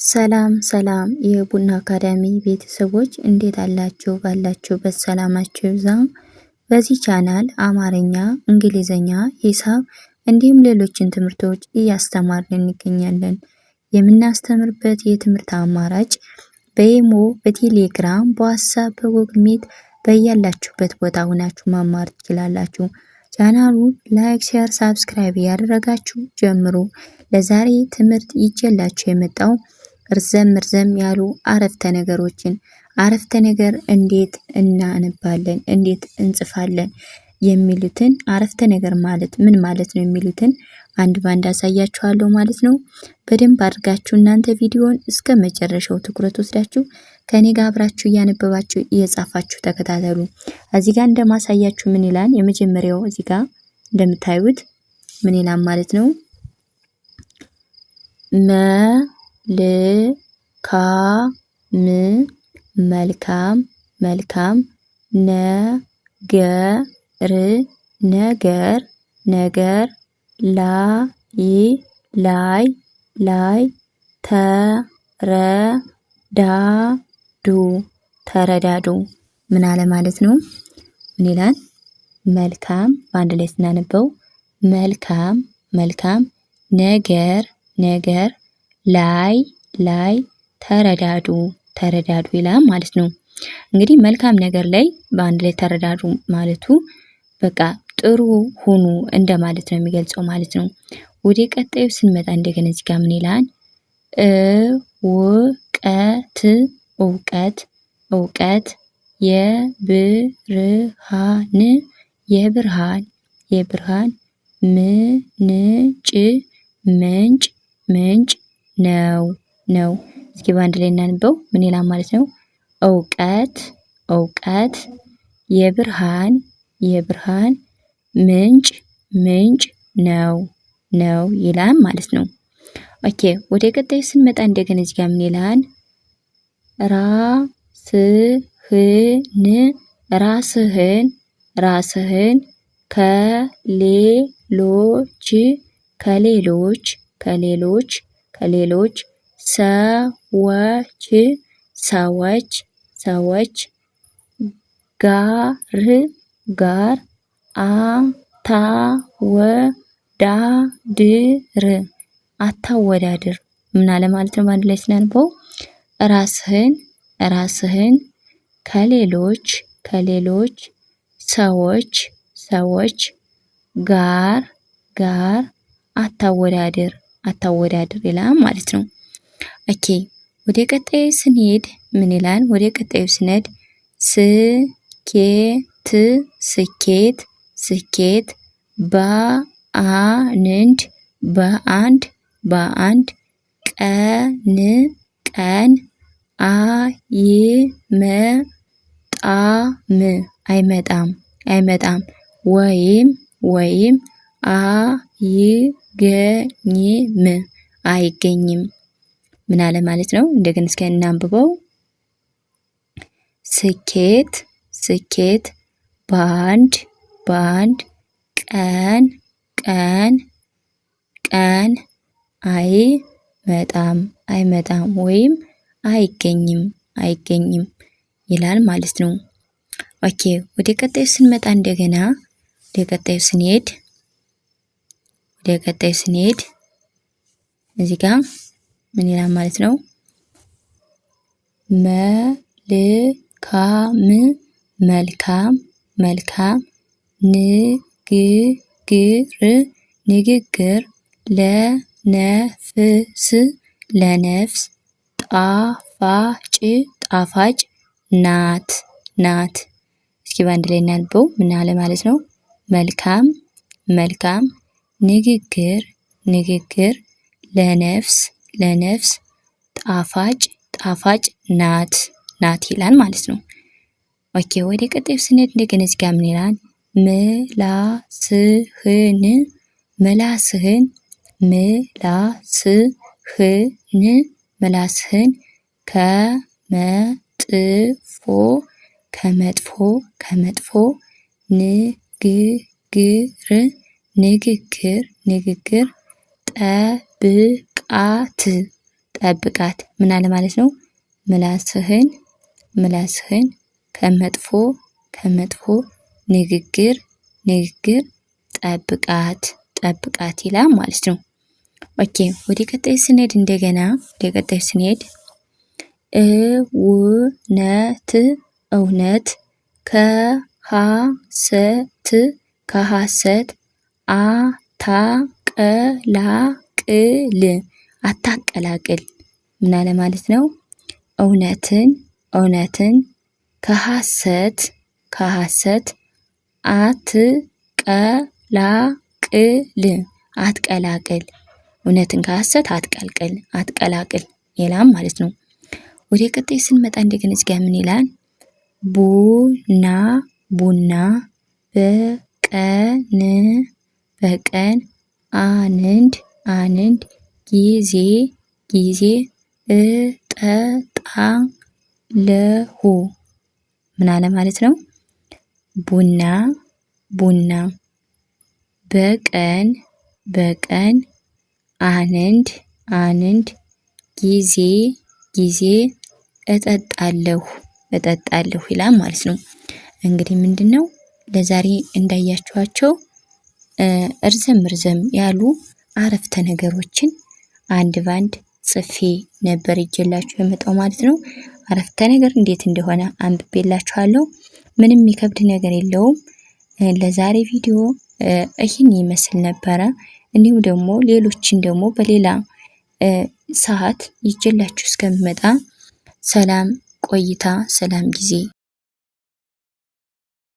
ሰላም ሰላም የቡና አካዳሚ ቤተሰቦች እንዴት አላችሁ? ባላችሁበት ሰላማችሁ ይብዛ። በዚህ ቻናል አማርኛ፣ እንግሊዘኛ፣ ሂሳብ እንዲሁም ሌሎችን ትምህርቶች እያስተማርን እንገኛለን። የምናስተምርበት የትምህርት አማራጭ በኢሞ፣ በቴሌግራም፣ በዋትስአፕ፣ በጉግል ሚት በያላችሁበት ቦታ ሆናችሁ መማር ትችላላችሁ። ቻናሉን ላይክ፣ ሼር፣ ሳብስክራይብ ያደረጋችሁ ጀምሩ። ለዛሬ ትምህርት ይዤላችሁ የመጣው ርዘም ያሉ አረፍተ ነገሮችን አረፍተ ነገር እንዴት እናነባለን፣ እንዴት እንጽፋለን የሚሉትን አረፍተ ነገር ማለት ምን ማለት ነው የሚሉትን አንድ ባንድ አሳያችኋለሁ ማለት ነው። በደንብ አድርጋችሁ እናንተ ቪዲዮውን እስከ መጨረሻው ትኩረት ወስዳችሁ ከኔ ጋር አብራችሁ እያነበባችሁ እየጻፋችሁ ተከታተሉ። እዚህ ጋር እንደማሳያችሁ ምን ይላል? የመጀመሪያው እዚህ ጋር እንደምታዩት ምን ይላል ማለት ነው? መልካም መልካም ነገር ላይ ተረዳዱ። ምን አለ ማለት ነው? ምን ይላል? መልካም በአንድ ላይ ስናነበው መልካም ነገር ላይ ተረዳዱ ይላል ማለት ነው። እንግዲህ መልካም ነገር ላይ በአንድ ላይ ተረዳዱ ማለቱ በቃ ጥሩ ሁኑ እንደማለት ነው የሚገልጸው ማለት ነው። ወደ ቀጣዩ ስንመጣ እንደገና እዚህ ጋር ምን ይላል? እውቀት የብርሃን ምንጭ ነው። እስኪ በአንድ ላይ እናንበው። ምን ይላል ማለት ነው? እውቀት የብርሃን ምንጭ ነው ይላል ማለት ነው። ኦኬ ወደ ቀጣይ ስንመጣ እንደገና እዚህ ጋር ምን ይላል? ራስህን ከሌሎች ሰዎች ጋር አታወዳድር። ምን አለ ማለት ነው? በአንድ ላይ ስናነበው ራስህን ከሌሎች ሰዎች ጋር አታወዳድር ይላል ማለት ነው። ኦኬ ወደ ቀጣዩ ስንሄድ ምን ይላል? ወደ ቀጣዩ ስንሄድ ስኬት በአንድ ቀን አይመጣም ወይም አይገኝም። ምን አለ ማለት ነው? እንደገና እስኪ እናንብበው። ስኬት በአንድ ቀን አይመጣም ወይም አይገኝም ይላል ማለት ነው። ኦኬ ወደ ቀጣዩ ስንመጣ እንደገና ወደ ቀጣዩ ስንሄድ እዚህ ጋር ምን ይላል ማለት ነው? መልካም ንግግር ለነፍስ ጣፋጭ ናት። እስኪ በአንድ ላይ እናንበው። ምን አለ ማለት ነው? መልካም ንግግር ለነፍስ ጣፋጭ ናት ይላል ማለት ነው። ኦኬ ወደ ቀጣዩ ስንሄድ እንደገና እዚህ ጋር ምን ይላል? ምላስህን ከመጥፎ ንግግር ጠብቃት። ምን አለ ማለት ነው? ምላስህን ከመጥፎ ንግግር ጠብቃት ይላል ማለት ነው። ኦኬ ወደ ቀጣይ ስንሄድ እውነት ከሐሰት አታቀላቅል። ምን አለ ማለት ነው? እውነትን ከሐሰት አትቀላቅል። እውነትን ከሐሰት አትቀላቅል ይላል ማለት ነው። ወደ ቀጣይ ስንመጣ እንደገና እዚህ ጋር ምን ይላል? ቡና በቀን አንድ ጊዜ እጠጣለሁ። ምን አለ ማለት ነው? ቡና በቀን አንድ ጊዜ እጠጣለሁ ይላል ማለት ነው። እንግዲህ ምንድነው ለዛሬ እንዳያችኋቸው እርዘም ያሉ አረፍተ ነገሮችን አንድ ባንድ ጽፌ ነበር ይዤላችሁ የመጣው ማለት ነው። አረፍተ ነገር እንዴት እንደሆነ አንብቤላችኋለሁ። ምንም የሚከብድ ነገር የለውም። ለዛሬ ቪዲዮ ይህን ይመስል ነበረ። እንዲሁም ደግሞ ሌሎችን ደግሞ በሌላ ሰዓት ይዤላችሁ እስከምመጣ ሰላም ቆይታ፣ ሰላም ጊዜ